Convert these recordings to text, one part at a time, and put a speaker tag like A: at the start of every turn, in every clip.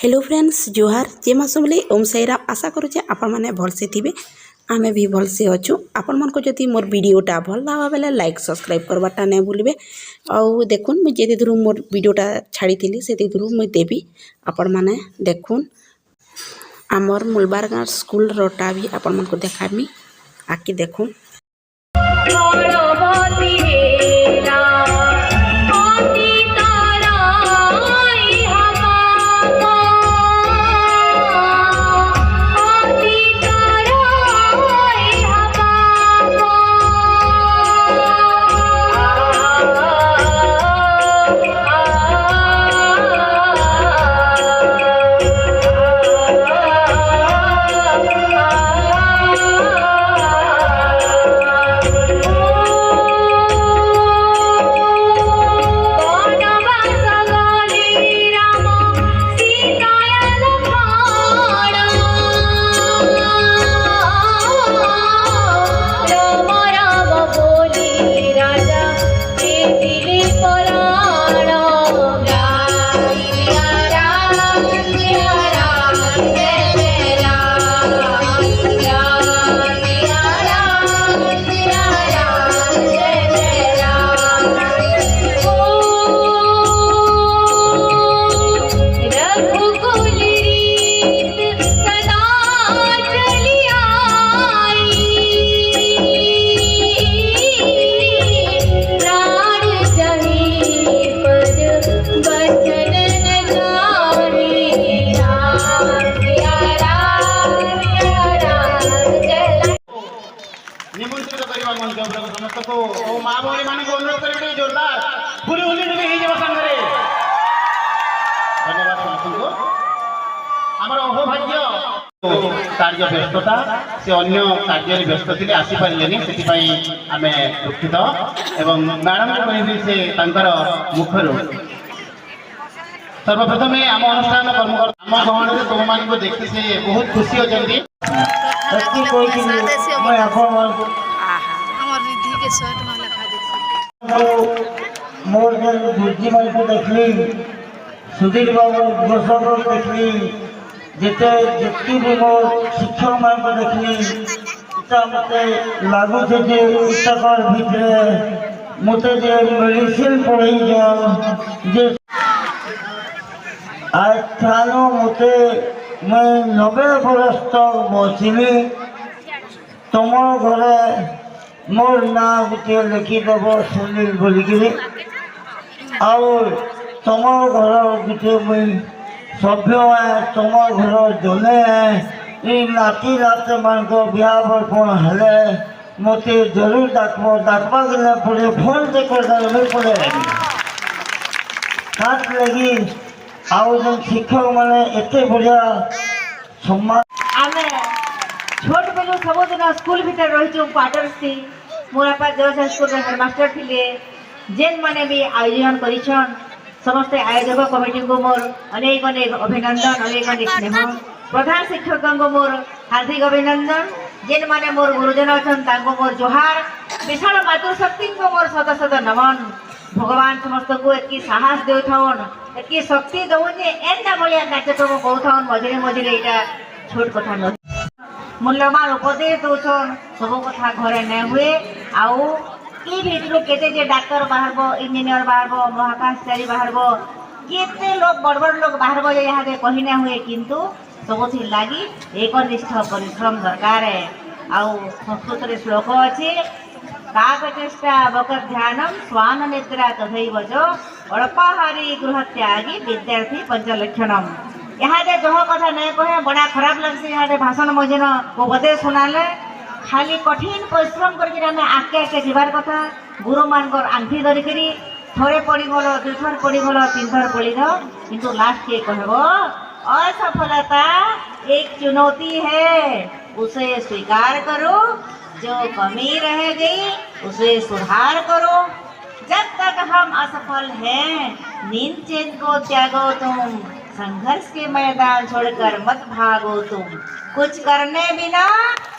A: Hello friends जोहार जे मास बोले ओम साईराम आशा करूचे आपण मैंने भलसे थे आमे भी भलसे अच्छु आपण मन को जदि मोर वीडियोटा भल लगा बेले लाइक सब्सक्राइब करवाटा नहीं भूलिए। आउ देखुन मुझे जे दूर मोर वीडियोटा छाड़ी से दूर मुझे देवी आपण मैंने देखुन आमर मुलबारगाँ स्कूल रोटा भी आपण मन को देखामी आके देखुन।
B: समस्त को माँ भौणी मान को अनुरोध करेंगे जोरदार पूरी होली संगे धन्यवाद समस्त को आमर अहोभाग्य कार्य व्यस्तता से अन्य कार्य व्यस्त थे आसीपारे से आम दुखित एवं मैडम कह से मुखर सर्वप्रथम आम अनुष्ठान कर्मकर्ता आम गहन से तुम मान देखी से बहुत खुशी अच्छी
C: मोर गुरुजी मान को देखली सुधीर बाबू गोस्वामी को देखली जिते जितकी भी मोर शिक्षक मान को देखली इतना मते लागू थे जे इतकर भीतरे मते जे मेडिसिन पढ़ी जे आज थानो मते मैं 90 बरस तक बचली तुम घरे मोर ना गोटे लिखिदेव सुनील बोलिकी और तुम घर गोटे मुई सभ्य है तुम घर जने ये नाती नाते मान को बिहार बर्पण हेले मत जरूर डाकवा गले पड़े फोन से कर पड़े काट लगी आउ जन शिक्षक मैंने एत बढ़िया सम्मान
D: छोट बेलू सबुदिन स्कूल भीतर रही क्वार्टर थी मोर बापा गर्ल्स स्कूल हेडमास्टर थे जेन मैंने भी आयोजन करिछन समस्त आयोजक कमिटी को मोर अनेक अनेक अभिनंदन अनेक अनेक स्नेह प्रधान शिक्षक को मोर हार्दिक अभिनंदन जेन मैंने मोर गुरुजन अच्छा मोर जोहार विशाल मातृशक्ति को मोर सदा सदा नमन भगवान समस्त को एति साहस देउथावन एति शक्ति दउन जे एंता बलिया कार्यक्रम करूथावन मझिरे मझिरे एटा छोट कथा न मूल्यवान उपदेश दौन सब कथा घरे नहीं हुए आउ भीतर केते डाक्तर बाहर इंजीनियर बाहर महाकाशचारी बाहर केते लोग बड़ बड़ लोग बाहर यहाँ कही ना हुए किंतु सब लगी एकनिष्ठ परिश्रम दरकार है आउ संस्कृत श्लोक अच्छे काकचेष्टा बकत ध्यानम स्वान निद्रा तथैव च अल्पाहारी गृह त्यागी विद्यार्थी पंचलक्षणम यहाँ जह कथा नहीं कहे बड़ा खराब लगसी यहाँ भाषण मझिन उपदेश सुनाले खाली कठिन परिश्रम करके आगे आगे जीवार कथा गुरु मान आंठी धरिकी थोड़े पड़गल दुई थर पड़गल 3 थर पड़ग किंतु लास्ट के कहब असफलता एक चुनौती है उसे स्वीकार करो जो कमी रह गई उसे सुधार करो जब तक हम असफल हैं नींद चैन को त्यागो तुम संघर्ष के मैदान छोड़कर मत भागो तुम कुछ करने बिना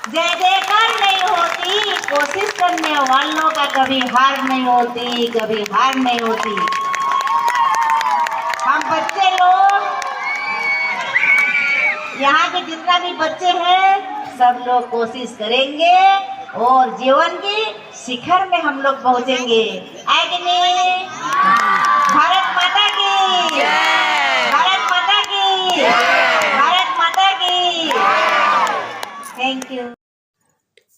D: जय जयकार नहीं होती कोशिश करने वालों का कभी हार नहीं होती कभी हार नहीं होती। हम बच्चे लोग यहाँ के जितना भी बच्चे हैं सब लोग कोशिश करेंगे और जीवन की शिखर में हम लोग पहुँचेंगे। है कि नहीं? भारत माता की, भारत माता की, भारत माता की। Thank you.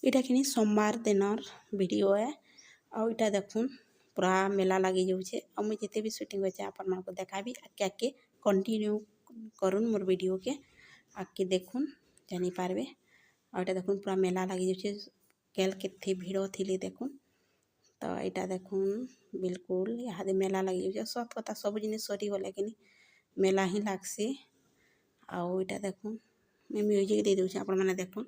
A: इटा कि सोमवार दिनर वीडियो है और इटा देखुन पूरा मेला लगी जाऊे और मुझे जिते भी शूटिंग अच्छे आपण मानको देखाबी आके आके कंटिन्यू करूँ मोर वीडियो के आके देखुन जानी पारबे। और इटा देखुन पूरा मेला लगी जाऊे केल केते भिड़ थी देखुन। तो यहाँ देखुन बिल्कुल यहाँ मेला लगी जाऊे सत कथा सब जिन सरी गले कि मेला ही लागसी। आउ इटा देखुन मैं म्यूजिक दे दूँ आपण मैंने देखुन।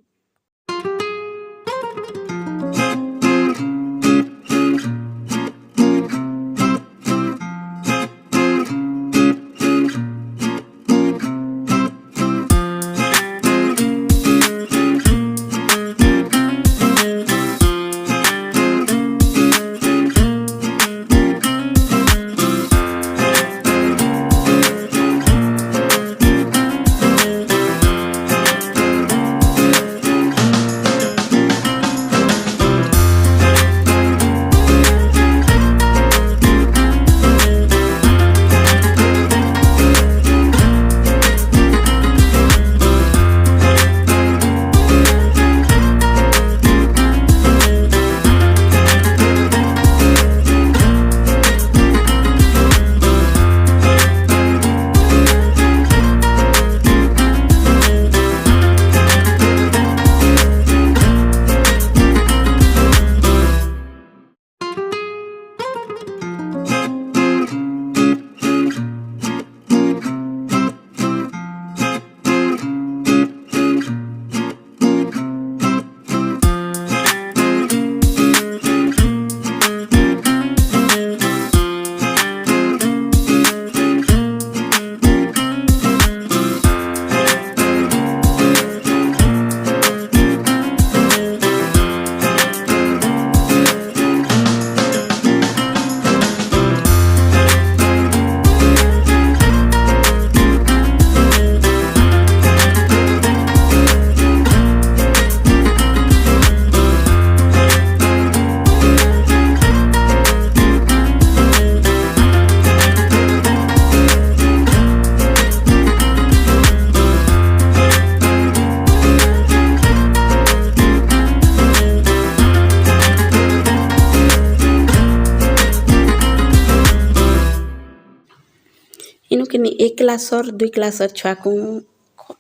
A: इनुकिनी 1 क्लास और 2 क्लास छुआ को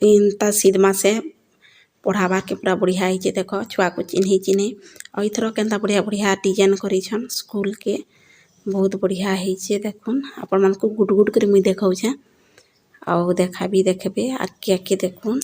A: इंता सीधमा से पढ़ाबार के पूरा बढ़िया होइए। देख छुआ को चिन्ह चिन्हे और इथर केनता बढ़िया बढ़िया डिजाइन करिछन स्कूल के बहुत बढ़िया होइए। देखुन आपण मन को गुड गुड कर मुई देखाऊे और देखा भी देखबे आके आके देखुन।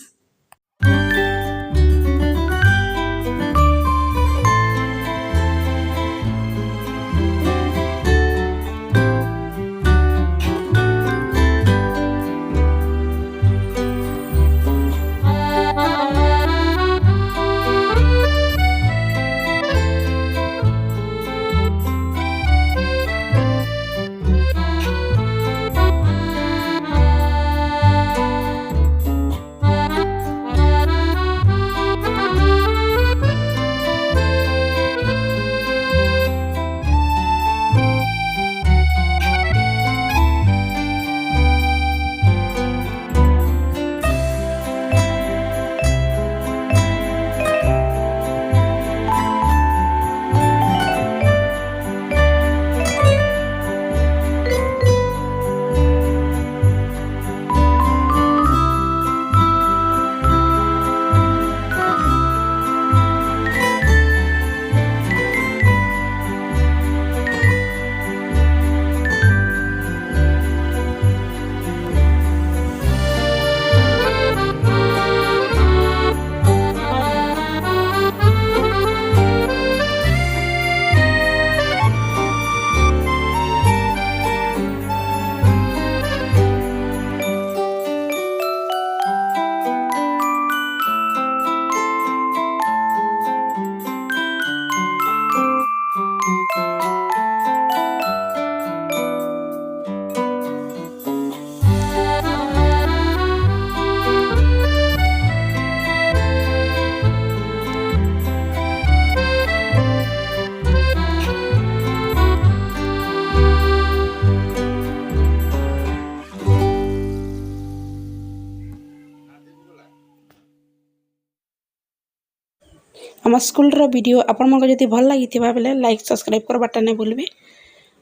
A: ଆମ ସ୍କୁଲର ଭିଡ଼ିଓ ଆପଣମାନଙ୍କୁ ଯଦି ଭଲ ଲାଗିଥିବା ବେଲେ ଲାଇକ୍ ସବସ୍କ୍ରାଇବ୍ କରବାଟା ନାଇଁ ଭୁଲବେ।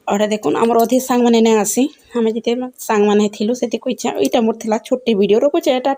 A: ଅରେ ଦେଖୁନ୍ ଆମର ଅଧେ ସାଙ୍ଗମାନେ ନାଇଁ ଆସି ଆମେ ଯେତେ ସାଙ୍ଗମାନେ ଥିଲୁ ସେତେ କହିଛେ ଏଇଟା ମୋର ଥିଲା ଛୋଟେ ଭିଡ଼ିଓ ରଖୁଛେ ଏଟା